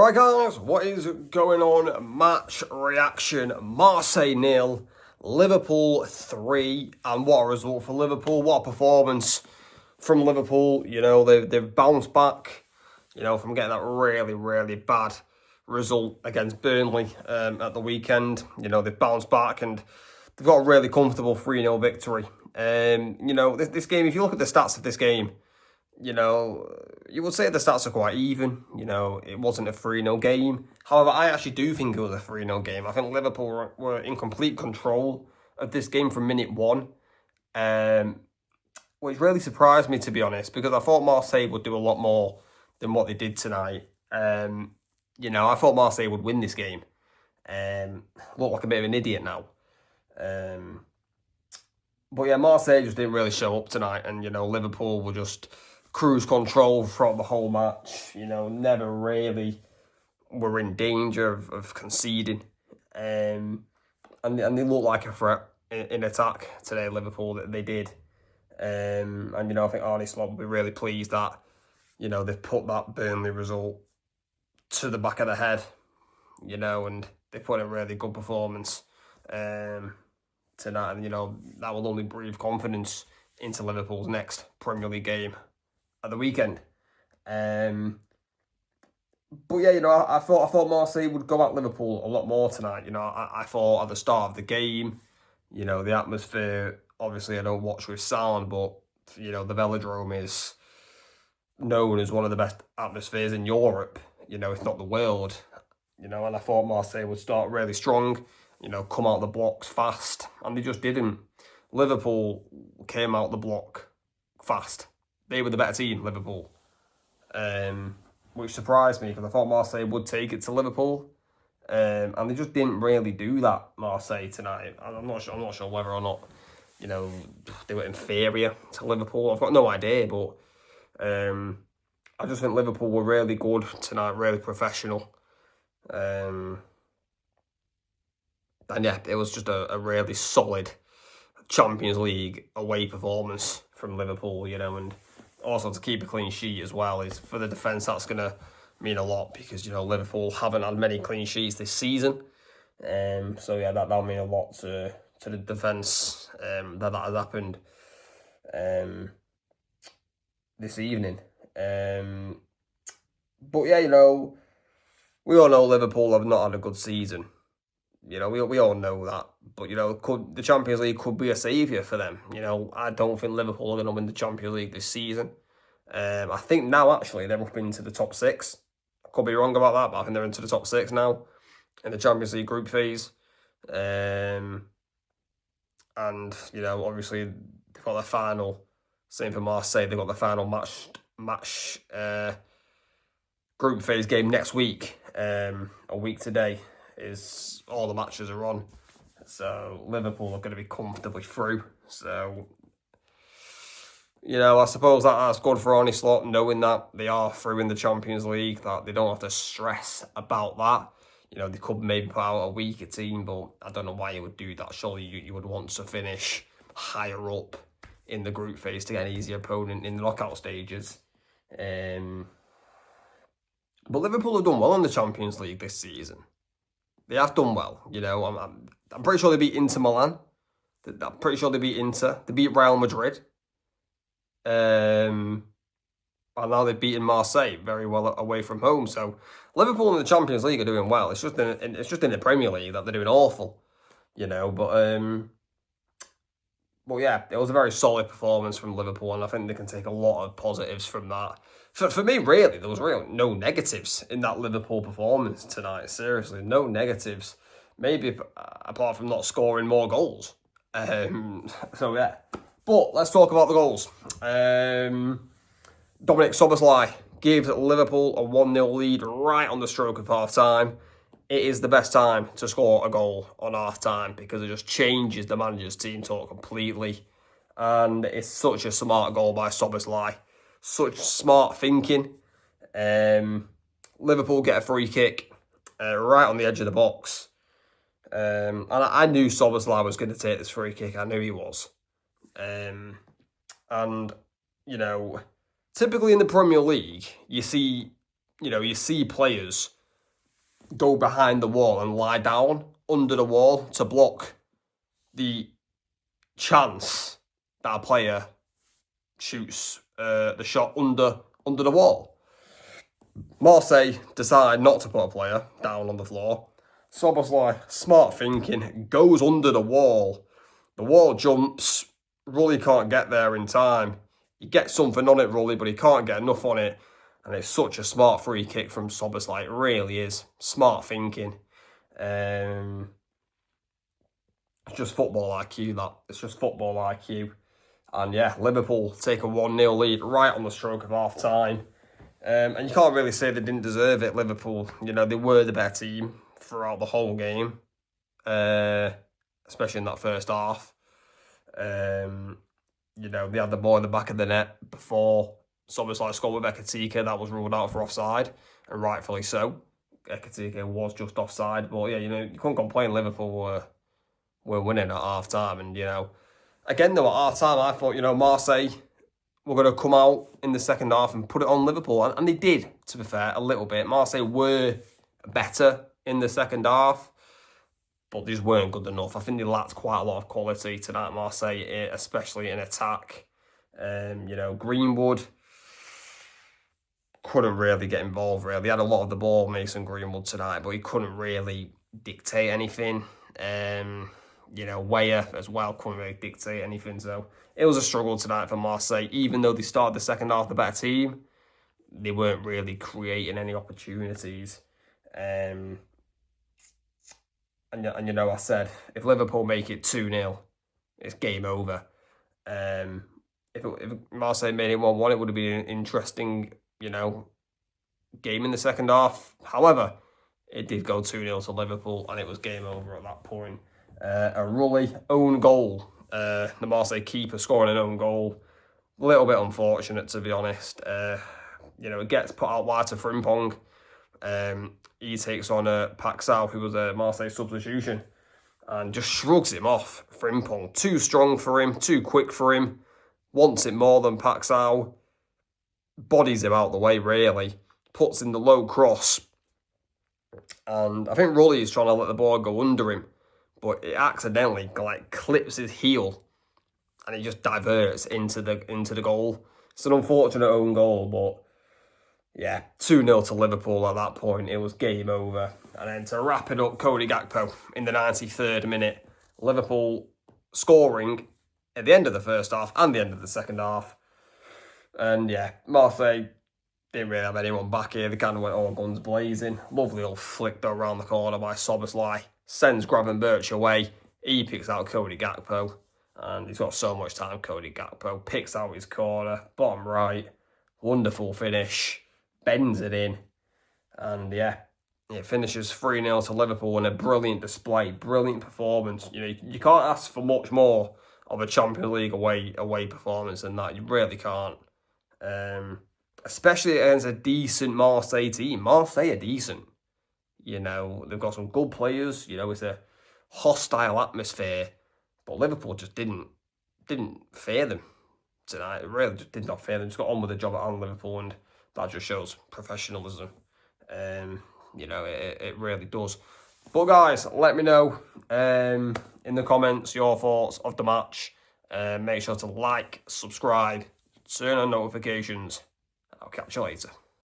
Right guys, what is going on? Match reaction, Marseille 0, Liverpool 3, and what a result for Liverpool, what a performance from Liverpool. You know, they've bounced back, from getting that really bad result against Burnley at the weekend. They've bounced back and they've got a really comfortable 3-0 victory. This game, if you look at the stats of this game, you would say the stats are quite even. It wasn't a 3-0 game. However, I actually do think it was a 3-0 game. I think Liverpool were in complete control of this game from minute one, which really surprised me, to be honest, because I thought Marseille would do a lot more than what they did tonight. I thought Marseille would win this game. Look like a bit of an idiot now. But yeah, Marseille just didn't really show up tonight, and, Liverpool were just cruise control throughout the whole match. Never really were in danger of conceding. And they looked like a threat in attack today, Liverpool, that they did. I think Arne Slot will be really pleased that, they've put that Burnley result to the back of the head, and they put in a really good performance tonight. And, that will only breathe confidence into Liverpool's next Premier League game at the weekend. But yeah, I thought Marseille would go at Liverpool a lot more tonight. I thought at the start of the game, the atmosphere, obviously I don't watch with sound, but, the Velodrome is known as one of the best atmospheres in Europe, if not the world. And I thought Marseille would start really strong, come out the blocks fast, and they just didn't. Liverpool came out the block fast. They were the better team, Liverpool, which surprised me because I thought Marseille would take it to Liverpool, and they just didn't really do that, Marseille, tonight. I'm not sure whether or not, they were inferior to Liverpool. I've got no idea, but I just think Liverpool were really good tonight, really professional. And yeah, it was just a really solid Champions League away performance from Liverpool, and also to keep a clean sheet as well is for the defence. That's going to mean a lot because, Liverpool haven't had many clean sheets this season. So yeah, that'll mean a lot to the defence that has happened this evening. But yeah, we all know Liverpool have not had a good season. We all know that. But, the Champions League could be a saviour for them. I don't think Liverpool are going to win the Champions League this season. I think now, actually, they're up into the top six. I could be wrong about that, but I think they're into the top six now in the Champions League group phase. And, obviously, they've got the final, same for Marseille, they've got the final match group phase game next week, a week today. Is all the matches are on, so Liverpool are going to be comfortably through. So, I suppose that's good for Arne Slot, knowing that they are through in the Champions League, that they don't have to stress about that. They could maybe put out a weaker team, but I don't know why you would do that. Surely you would want to finish higher up in the group phase to get an easier opponent in the knockout stages. But Liverpool have done well in the Champions League this season. They have done well, I'm pretty sure they beat Inter Milan. I'm pretty sure they beat Inter. They beat Real Madrid. And now they've beaten Marseille very well away from home. So Liverpool in the Champions League are doing well. It's just in the Premier League that they're doing awful, But yeah, it was a very solid performance from Liverpool, and I think they can take a lot of positives from that. For me, really, there was really no negatives in that Liverpool performance tonight. Seriously, no negatives. Maybe apart from not scoring more goals. So yeah. But let's talk about the goals. Dominic Szoboszlai gives Liverpool a 1-0 lead right on the stroke of half-time. It is the best time to score a goal on half-time because it just changes the manager's team talk completely. And it's such a smart goal by Szoboszlai. Such smart thinking. Liverpool get a free kick right on the edge of the box. And I knew Szoboszlai was going to take this free kick. I knew he was. And, typically in the Premier League, you see players go behind the wall and lie down under the wall to block the chance that a player shoots the shot under the wall. Marseille decide not to put a player down on the floor. Szoboszlai, smart thinking, goes under the wall. The wall jumps. Rulli can't get there in time. He gets something on it, Rulli, but he can't get enough on it. And it's such a smart free kick from Szoboszlai. It really is. Smart thinking. It's just football IQ, that. It's just football IQ. And yeah, Liverpool take a 1-0 lead right on the stroke of half-time. And you can't really say they didn't deserve it, Liverpool. You know, they were the better team throughout the whole game, especially in that first half. You know, they had the ball in the back of the net before Szoboszlai scored with Ekitike. That was ruled out for offside, and rightfully so. Ekitike was just offside, but yeah, you know, you couldn't complain. Liverpool were winning at half time, and you know, again though at half time, I thought, you know, Marseille were going to come out in the second half and put it on Liverpool, and they did. To be fair, a little bit. Marseille were better in the second half, but these weren't good enough. I think they lacked quite a lot of quality tonight, Marseille, especially in attack. You know, Greenwood couldn't really get involved, really. He had a lot of the ball, Mason Greenwood, tonight, but he couldn't really dictate anything. You know, Weah as well couldn't really dictate anything. So it was a struggle tonight for Marseille. Even though they started the second half the better team, they weren't really creating any opportunities. And you know, I said, if Liverpool make it 2-0, it's game over. If Marseille made it 1-1, it would have been an interesting, you know, game in the second half. However, it did go 2-0 to Liverpool, and it was game over at that point. A Rulli own goal. The Marseille keeper scoring an own goal. A little bit unfortunate, to be honest. You know, it gets put out wide to Frimpong. He takes on Paxao, who was a Marseille substitution, and just shrugs him off. Frimpong, too strong for him, too quick for him, wants it more than Paxao, bodies him out the way, really, puts in the low cross, and I think Rulli is trying to let the ball go under him, but it accidentally like clips his heel, and he just diverts into the goal. It's an unfortunate own goal, but yeah, 2-0 to Liverpool at that point. It was game over. And then to wrap it up, Cody Gakpo in the 93rd minute. Liverpool scoring at the end of the first half and the end of the second half. And yeah, Marseille didn't really have anyone back here. They kind of went all guns blazing. Lovely little flick though around the corner by Szoboszlai. Sends Gravenberch away. He picks out Cody Gakpo. And he's got so much time, Cody Gakpo. Picks out his corner. Bottom right. Wonderful finish. Bends it in, and yeah, it finishes 3-0 to Liverpool in a brilliant display, brilliant performance. You know, you can't ask for much more of a Champions League away performance than that. You really can't, especially against a decent Marseille team. Marseille are decent. You know, they've got some good players. You know, it's a hostile atmosphere, but Liverpool just didn't fear them tonight. It really just did not fear them. Just got on with the job at Liverpool, and that just shows professionalism. You know, it really does. But guys, let me know in the comments your thoughts of the match. Make sure to like, subscribe, turn on notifications. I'll catch you later.